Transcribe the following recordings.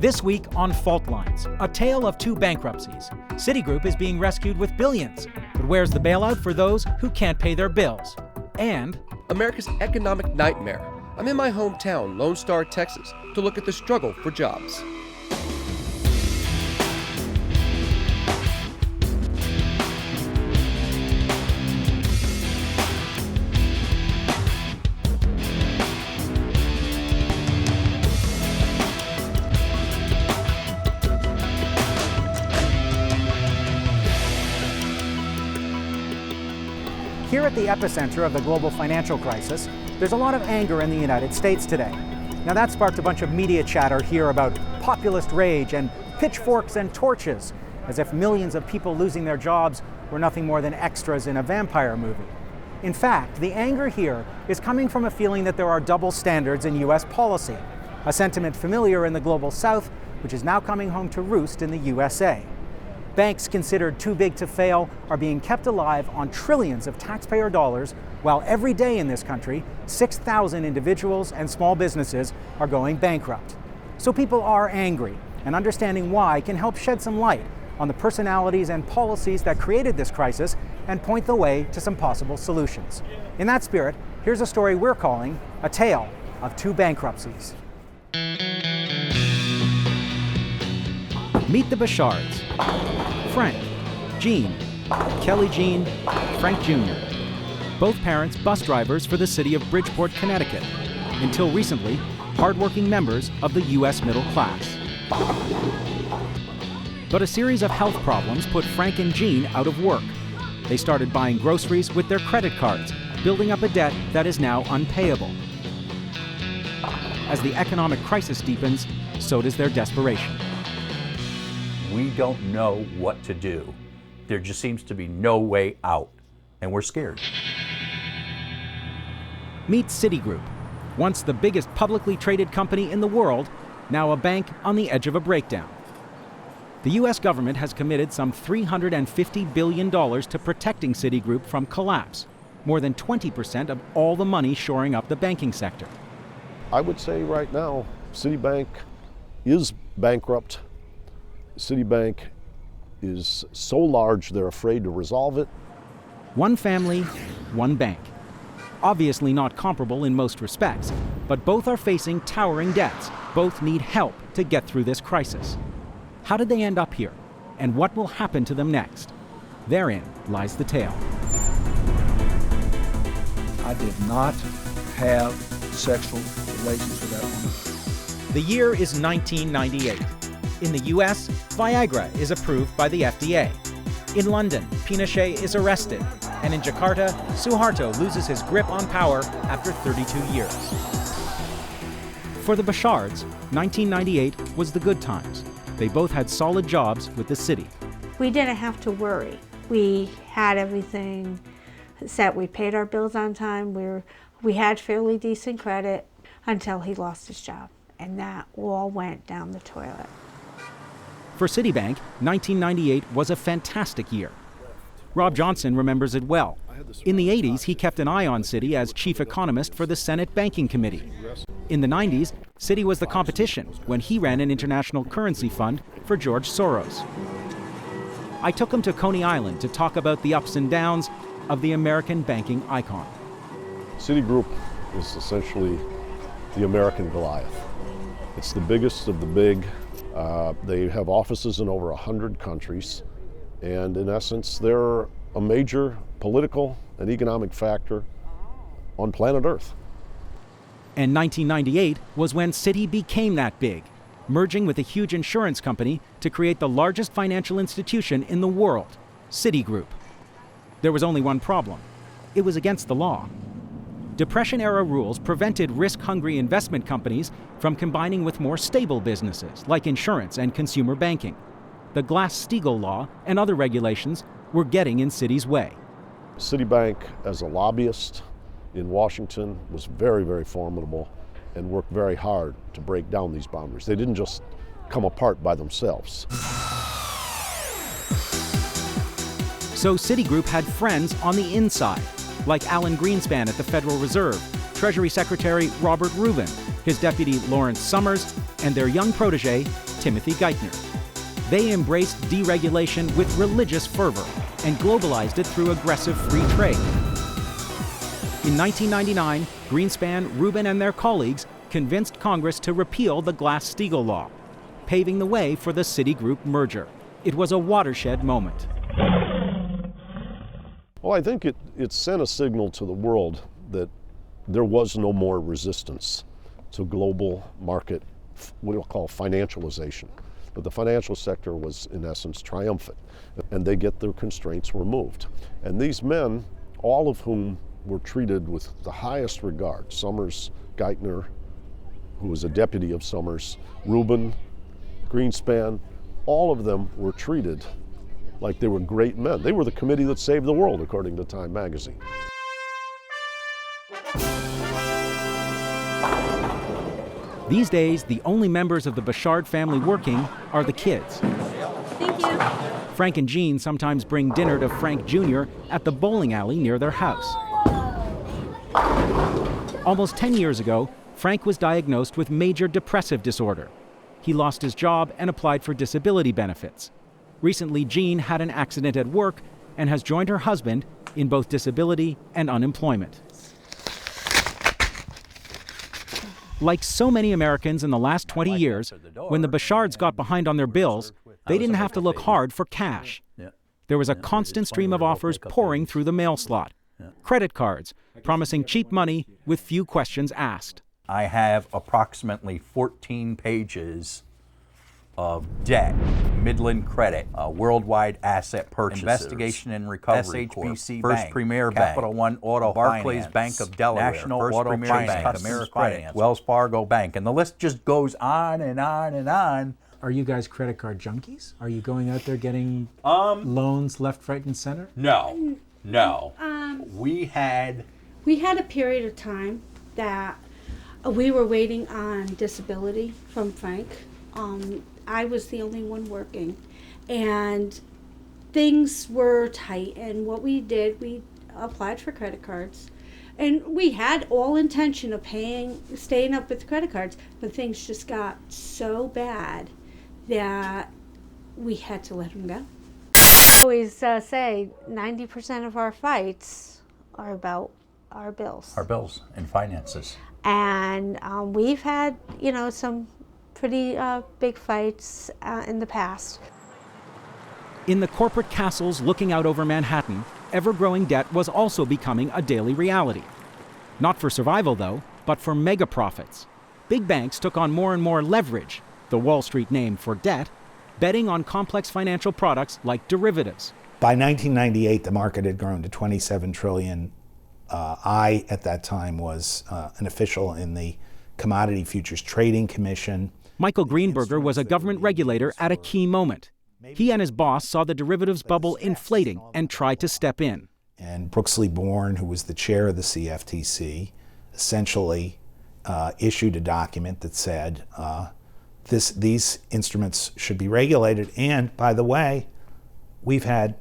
This week on Fault Lines, a tale of two bankruptcies. Citigroup is being rescued with billions, but where's the bailout for those who can't pay their bills? And America's economic nightmare. I'm in my hometown, Lone Star, Texas, to look at the struggle for jobs. here at the epicenter of the global financial crisis, there's a lot of anger in the United States today. Now that sparked a bunch of media chatter here about populist rage and pitchforks and torches, as if millions of people losing their jobs were nothing more than extras in a vampire movie. In fact, the anger here is coming from a feeling that there are double standards in U.S. policy, a sentiment familiar in the global South, which is now coming home to roost in the USA. Banks considered too big to fail are being kept alive on trillions of taxpayer dollars, while every day in this country, 6,000 individuals and small businesses are going bankrupt. So people are angry, and understanding why can help shed some light on the personalities and policies that created this crisis and point the way to some possible solutions. In that spirit, here's a story we're calling A Tale of Two Bankruptcies. Meet the Bachards. Frank, Jeanne, Kelly Jean, Frank Jr. Both parents bus drivers for the city of Bridgeport, Connecticut. Until recently, hardworking members of the U.S. middle class. But a series of health problems put Frank and Jeanne out of work. They started buying groceries with their credit cards, building up a debt that is now unpayable. As the economic crisis deepens, so does their desperation. We don't know what to do. There just seems to be no way out, and we're scared. Meet Citigroup, once the biggest publicly traded company in the world, now a bank on the edge of a breakdown. The U.S. government has committed some $350 billion to protecting Citigroup from collapse, more than 20% of all the money shoring up the banking sector. I would say right now, Citibank is bankrupt. Citibank is so large they're afraid to resolve it. One family, one bank. Obviously not comparable in most respects, but both are facing towering debts. Both need help to get through this crisis. How did they end up here? And what will happen to them next? Therein lies the tale. I did not have sexual relations with that woman. The year is 1998. In the US, Viagra is approved by the FDA. In London, Pinochet is arrested. And in Jakarta, Suharto loses his grip on power after 32 years. For the Bachards, 1998 was the good times. They both had solid jobs with the city. We didn't have to worry. We had everything set. We paid our bills on time. We had fairly decent credit until he lost his job. And that all went down the toilet. For Citibank, 1998 was a fantastic year. Rob Johnson remembers it well. In the 80s, he kept an eye on Citi as chief economist for the Senate Banking Committee. In the 90s, Citi was the competition when he ran an international currency fund for George Soros. I took him to Coney Island to talk about the ups and downs of the American banking icon. Citigroup is essentially the American Goliath. It's the biggest of the big. They have offices in over 100 countries, and in essence, they're a major political and economic factor on planet Earth. And 1998 was when Citi became that big, merging with a huge insurance company to create the largest financial institution in the world, Citigroup. There was only one problem. It was against the law. Depression-era rules prevented risk-hungry investment companies from combining with more stable businesses like insurance and consumer banking. The Glass-Steagall law and other regulations were getting in Citi's way. Citibank, as a lobbyist in Washington, was very, very formidable and worked very hard to break down these boundaries. They didn't just come apart by themselves. So Citigroup had friends on the inside, like Alan Greenspan at the Federal Reserve, Treasury Secretary Robert Rubin, his deputy Lawrence Summers, and their young protege, Timothy Geithner. They embraced deregulation with religious fervor and globalized it through aggressive free trade. In 1999, Greenspan, Rubin, and their colleagues convinced Congress to repeal the Glass-Steagall Law, paving the way for the Citigroup merger. It was a watershed moment. Well, I think it sent a signal to the world that there was no more resistance to global market, what we'll call financialization. But the financial sector was, in essence, triumphant, and they get their constraints removed. And these men, all of whom were treated with the highest regard, Summers, Geithner, who was a deputy of Summers, Rubin, Greenspan, all of them were treated like they were great men. They were the committee that saved the world, according to Time magazine. These days, the only members of the Bachard family working are the kids. Thank you. Frank and Jeanne sometimes bring dinner to Frank Jr. at the bowling alley near their house. Almost 10 years ago, Frank was diagnosed with major depressive disorder. He lost his job and applied for disability benefits. Recently, Jeanne had an accident at work and has joined her husband in both disability and unemployment. Like so many Americans in the last 20 years, when the Bachards got behind on their bills, they didn't have to look hard for cash. There was a constant stream of offers pouring through the mail slot. Credit cards, promising cheap money with few questions asked. I have approximately 14 pages of debt, Midland Credit, Worldwide Asset Purchases, Investigation and Recovery SHBC Corp, First Bank, Premier Bank, Capital One Auto Barclays Finance, Bank of Delaware, National First Auto Premier Bank, American Finance, Wells Fargo Bank, and the list just goes on and on and on. Are you guys credit card junkies? Are you going out there getting loans left, right, and center? No. We had a period of time that we were waiting on disability from Frank. I was the only one working, and things were tight. And what we did, we applied for credit cards, and we had all intention of staying up with credit cards, but things just got so bad that we had to let them go. I always say 90% of our fights are about our bills. our bills and finances. And we've had, some pretty big fights in the past. In the corporate castles looking out over Manhattan, ever-growing debt was also becoming a daily reality. Not for survival, though, but for mega profits. Big banks took on more and more leverage, the Wall Street name for debt, betting on complex financial products like derivatives. By 1998, the market had grown to $27 trillion. I, at that time, was an official in the Commodity Futures Trading Commission. Michael Greenberger was a government regulator at a key moment. He and his boss saw the derivatives bubble inflating and tried to step in. And Brooksley Born, who was the chair of the CFTC, essentially issued a document that said these instruments should be regulated. And, by the way, we've had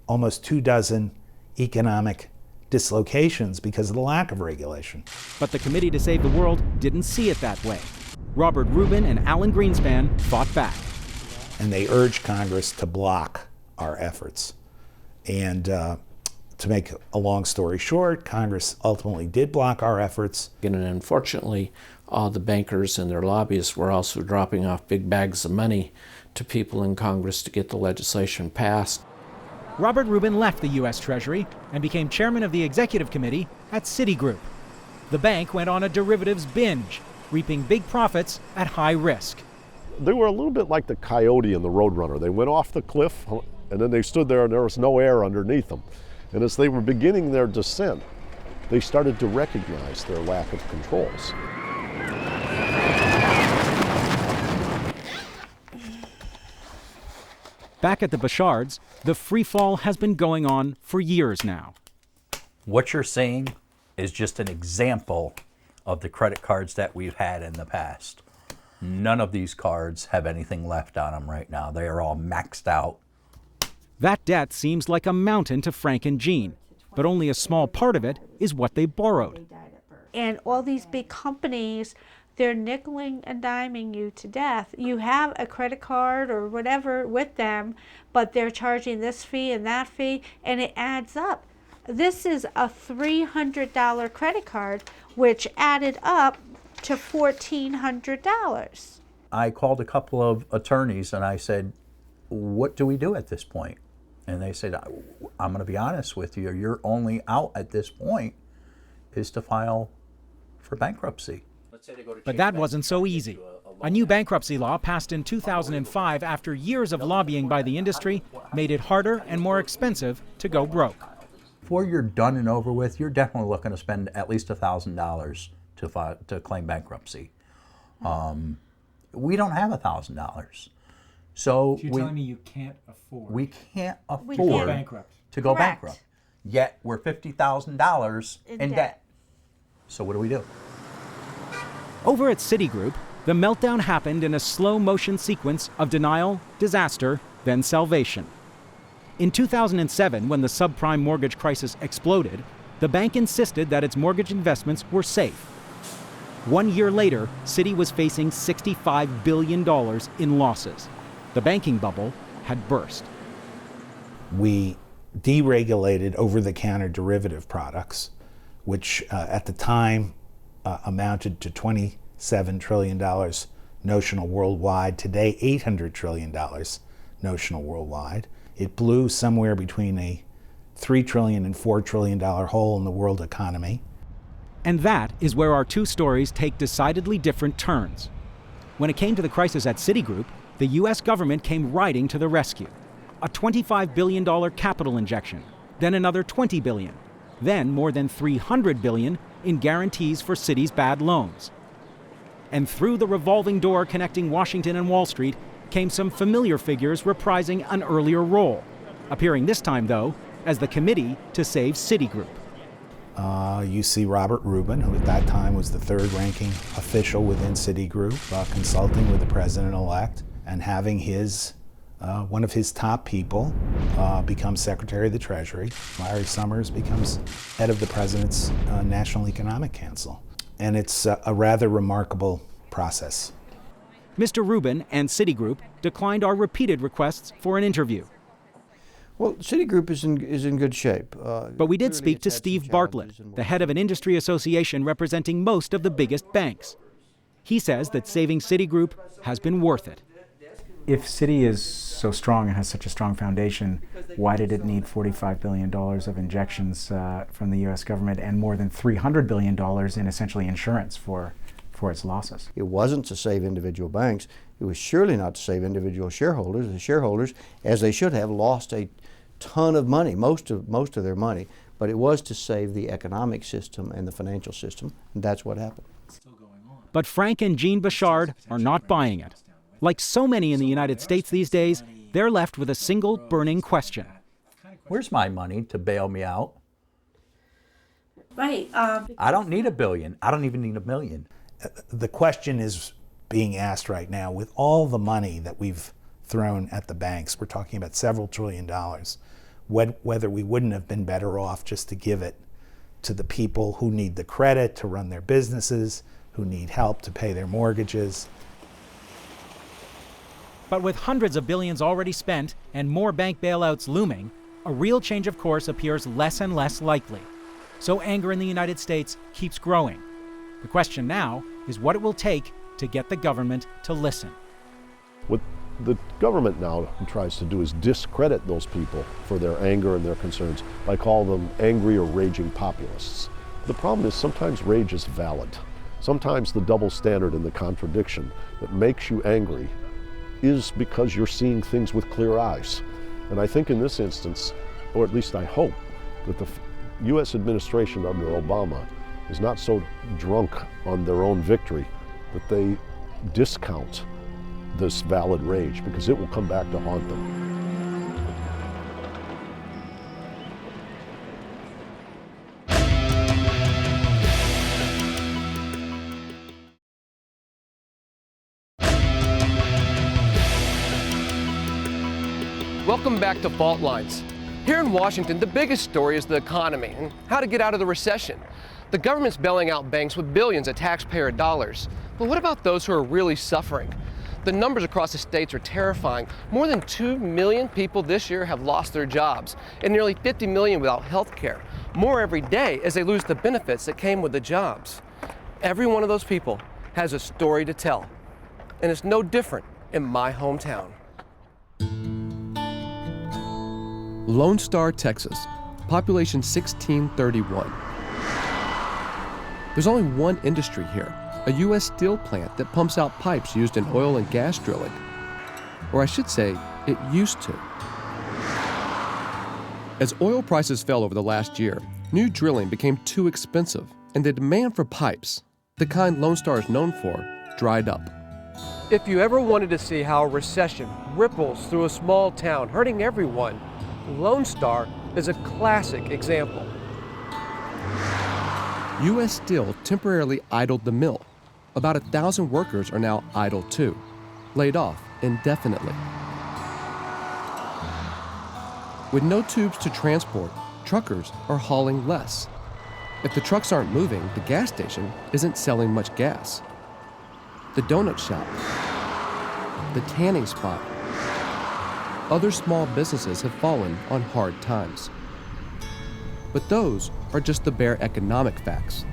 almost 24 economic dislocations because of the lack of regulation. But the Committee to Save the World didn't see it that way. Robert Rubin and Alan Greenspan fought back. And they urged Congress to block our efforts. And to make a long story short, Congress ultimately did block our efforts. And unfortunately, the bankers and their lobbyists were also dropping off big bags of money to people in Congress to get the legislation passed. Robert Rubin left the U.S. Treasury and became chairman of the executive committee at Citigroup. The bank went on a derivatives binge, reaping big profits at high risk. They were a little bit like the coyote and the roadrunner. They went off the cliff, and then they stood there and there was no air underneath them. And as they were beginning their descent, they started to recognize their lack of controls. Back at the Bachards, the free fall has been going on for years now. What you're seeing is just an example of the credit cards that we've had in the past. None of these cards have anything left on them right now. They are all maxed out. That debt seems like a mountain to Frank and Jeanne, but only a small part of it is what they borrowed. And all these big companies they're nickeling and diming you to death. You have a credit card or whatever with them, but they're charging this fee and that fee, and it adds up. This is a $300 credit card, which added up to $1,400. I called a couple of attorneys and I said, what do we do at this point? And they said, I'm going to be honest with you, your only out at this point is to file for bankruptcy. But that wasn't so easy. A new bankruptcy law passed in 2005 after years of lobbying by the industry made it harder and more expensive to go broke. Before you're done and over with, you're definitely looking to spend at least $1,000 to claim bankruptcy. We don't have $1,000. So You're telling me you can't afford? We can't afford can't. to go Correct. bankrupt. Yet we're $50,000 in debt. So what do we do? Over at Citigroup, the meltdown happened in a slow-motion sequence of denial, disaster, then salvation. In 2007, when the subprime mortgage crisis exploded, the bank insisted that its mortgage investments were safe. 1 year later, Citi was facing $65 billion in losses. The banking bubble had burst. We deregulated over-the-counter derivative products, which at the time amounted to $27 trillion notional worldwide. Today, $800 trillion notional worldwide. It blew somewhere between a $3 trillion and $4 trillion hole in the world economy. And that is where our two stories take decidedly different turns. When it came to the crisis at Citigroup, the U.S. government came riding to the rescue. A $25 billion capital injection, then another $20 billion, then more than $300 billion in guarantees for Citi's bad loans. And through the revolving door connecting Washington and Wall Street came some familiar figures reprising an earlier role, appearing this time, though, as the committee to save Citigroup. You see Robert Rubin, who at that time was the third-ranking official within Citigroup, consulting with the president-elect and having one of his top people become Secretary of the Treasury. Larry Summers becomes head of the president's National Economic Council. And it's a rather remarkable process. Mr. Rubin and Citigroup declined our repeated requests for an interview. Well, Citigroup is in good shape. But we did speak to Steve Bartlett, the head of an industry association representing most of the biggest banks. He says that saving Citigroup has been worth it. If Citi is so strong and has such a strong foundation, why did it need $45 billion of injections from the U.S. government and more than $300 billion in essentially insurance for its losses? It wasn't to save individual banks. It was surely not to save individual shareholders. The shareholders, as they should have, lost a ton of money, most of their money. But it was to save the economic system and the financial system, and that's what happened. But Frank and Jeanne Bachard are not buying it. Like so many in the United States these days, they're left with a single burning question. Where's my money to bail me out? Right. I don't need $1 billion. I don't even need $1 million. The question is being asked right now, with all the money that we've thrown at the banks, we're talking about several $1 trillion, whether we wouldn't have been better off just to give it to the people who need the credit to run their businesses, who need help to pay their mortgages. But with hundreds of billions already spent and more bank bailouts looming, a real change of course appears less and less likely. So anger in the United States keeps growing. The question now is what it will take to get the government to listen. What the government now tries to do is discredit those people for their anger and their concerns by calling them angry or raging populists. The problem is sometimes rage is valid. Sometimes the double standard and the contradiction that makes you angry is because you're seeing things with clear eyes. And I think in this instance, or at least I hope, that the U.S. administration under Obama is not so drunk on their own victory that they discount this valid rage, because it will come back to haunt them. Welcome back to Fault Lines. Here in Washington, the biggest story is the economy and how to get out of the recession. The government's bailing out banks with billions of taxpayer dollars. But what about those who are really suffering? The numbers across the states are terrifying. More than 2 million people this year have lost their jobs, and nearly 50 million without health care. More every day as they lose the benefits that came with the jobs. Every one of those people has a story to tell, and it's no different in my hometown. Lone Star, Texas, population 1631. There's only one industry here, a U.S. steel plant that pumps out pipes used in oil and gas drilling. Or I should say, it used to. As oil prices fell over the last year, new drilling became too expensive, and the demand for pipes, the kind Lone Star is known for, dried up. If you ever wanted to see how a recession ripples through a small town, hurting everyone, Lone Star is a classic example. U.S. Steel temporarily idled the mill. About 1,000 workers are now idle too, laid off indefinitely. With no tubes to transport, truckers are hauling less. If the trucks aren't moving, the gas station isn't selling much gas. The donut shop, the tanning spot, other small businesses have fallen on hard times. But those are just the bare economic facts.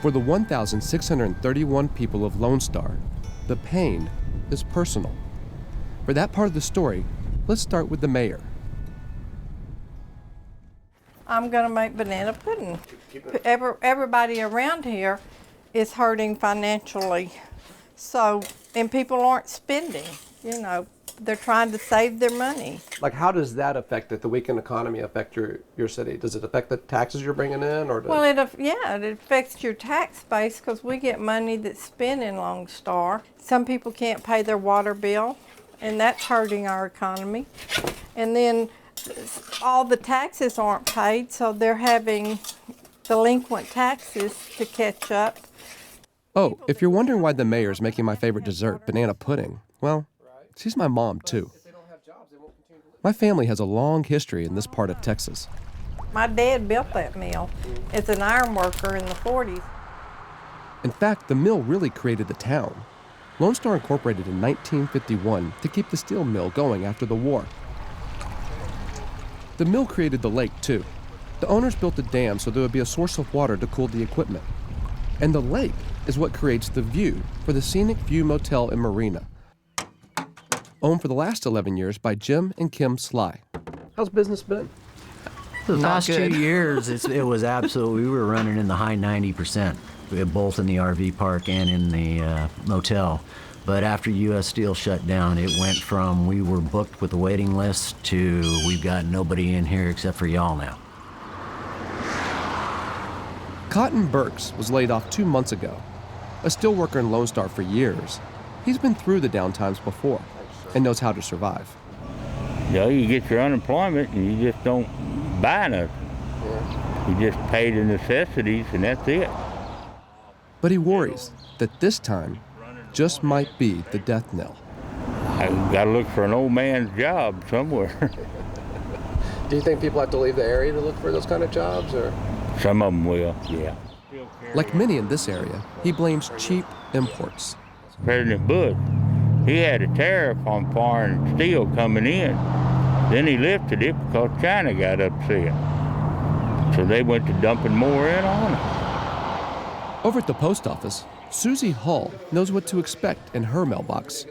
For the 1,631 people of Lone Star, the pain is personal. For that part of the story, let's start with the mayor. I'm going to make banana pudding. Everybody around here is hurting financially. So, and people aren't spending, you know, they're trying to save their money. Like, how does that affect it, the weakened economy affect your city? Does it affect the taxes you're bringing in? Or Well, it affects your tax base because we get money that's spent in Lone Star. Some people can't pay their water bill, and that's hurting our economy. And then all the taxes aren't paid, so they're having delinquent taxes to catch up. Oh, if you're wondering why the mayor's making my favorite dessert, banana pudding, well, she's my mom too. My family has a long history in this part of Texas. My dad built that mill as an iron worker in the 40s. In fact, the mill really created the town. Lone Star incorporated in 1951 to keep the steel mill going after the war. The mill created the lake too. The owners built a dam so there would be a source of water to cool the equipment. And the lake is what creates the view for the Scenic View Motel and Marina, owned for the last 11 years by Jim and Kim Sly. How's business been? The last 2 years, it was absolutely, we were running in the high 90%, both in the RV park and in the motel. But after U.S. Steel shut down, it went from we were booked with a waiting list to we've got nobody in here except for y'all now. Cotton Burks was laid off 2 months ago. A steel worker in Lone Star for years. He's been through the down times before and knows how to survive. You know, you get your unemployment and you just don't buy nothing. You just pay the necessities and that's it. But he worries that this time just might be the death knell. I gotta look for an old man's job somewhere. Do you think people have to leave the area to look for those kind of jobs, or? Some of them will, yeah. Like many in this area, he blames cheap imports. President Bush, he had a tariff on foreign steel coming in. Then he lifted it because China got upset. So they went to dumping more in on it. Over at the post office, Susie Hall knows what to expect in her mailbox.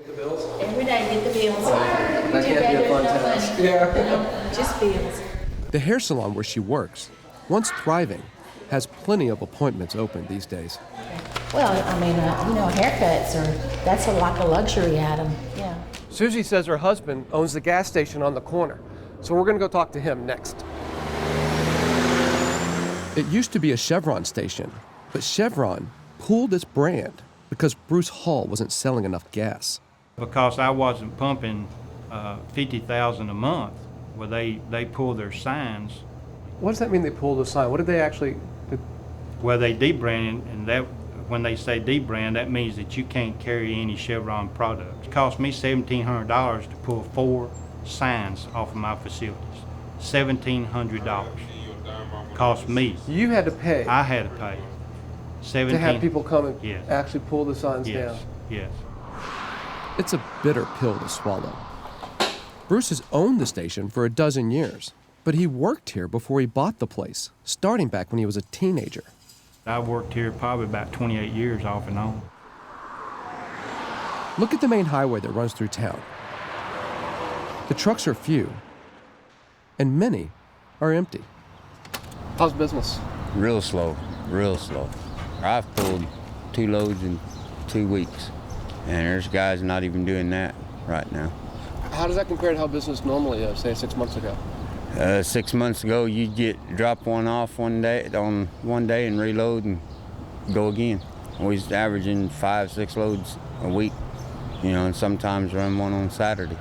Every day, get the bills. That can't be a fun task. Yeah. Just bills. The hair salon where she works, once thriving, has plenty of appointments open these days. Well, I mean, haircuts that's like a luxury item, yeah. Susie says her husband owns the gas station on the corner, so we're gonna go talk to him next. It used to be a Chevron station, but Chevron pulled its brand because Bruce Hall wasn't selling enough gas. Because I wasn't pumping 50,000 a month, where they pulled their signs. What does that mean, they pulled the sign? What did they actually? Well, they debranded, and that when they say debrand, that means that you can't carry any Chevron products. It cost me $1,700 to pull 4 signs off of my facilities. $1,700 cost me. You had to pay. I had to pay. 17. To have people come and Yes. actually pull the signs down. Yes. It's a bitter pill to swallow. Bruce has owned the station for a dozen years, but he worked here before he bought the place, starting back when he was a teenager. I worked here probably about 28 years off and on. Look at the main highway that runs through town. The trucks are few, and many are empty. How's business? Real slow, real slow. I've pulled 2 loads in 2 weeks, and there's guys not even doing that right now. How does that compare to how business normally is, say 6 months ago? 6 months ago, you'd drop one off one day and reload and go again. We was averaging 5-6 loads a week, and sometimes run one on Saturday.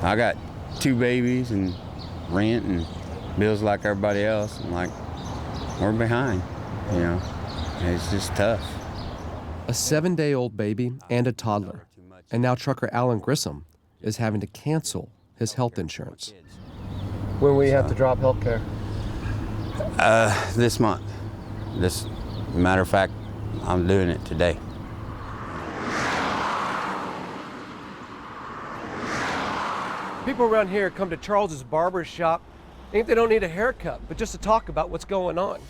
I got 2 babies and rent and bills like everybody else, and we're behind, It's just tough. A 7-day-old baby and a toddler, and now trucker Alan Grissom is having to cancel his health insurance. When will you have to drop health care? This month. Matter of fact, I'm doing it today. People around here come to Charles's barber shop. Think they don't need a haircut, but just to talk about what's going on.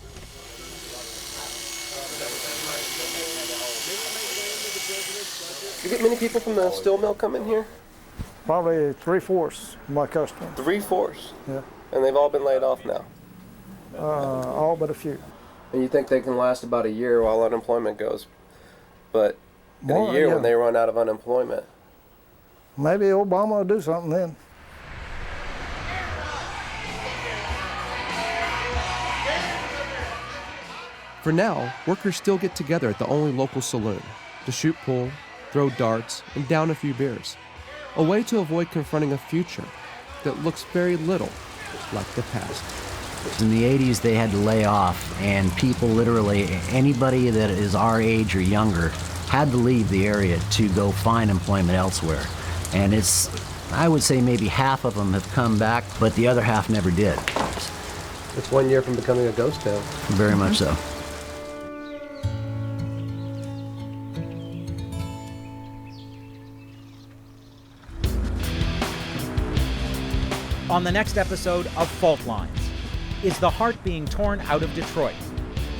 You get many people from the steel mill come in here? Probably 3/4 of my customers. 3/4? Yeah. And they've all been laid off now? All but a few. And you think they can last about a year while unemployment goes? But in a year when they run out of unemployment? Maybe Obama will do something then. For now, workers still get together at the only local saloon to shoot pool, throw darts, and down a few beers. A way to avoid confronting a future that looks very little like the past. In the 80s, they had to lay off, and people literally, anybody that is our age or younger, had to leave the area to go find employment elsewhere. And I would say maybe half of them have come back, but the other half never did. It's 1 year from becoming a ghost town. Very much so. On the next episode of Fault Lines, is the heart being torn out of Detroit?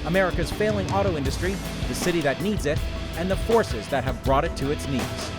America's failing auto industry, the city that needs it, and the forces that have brought it to its knees.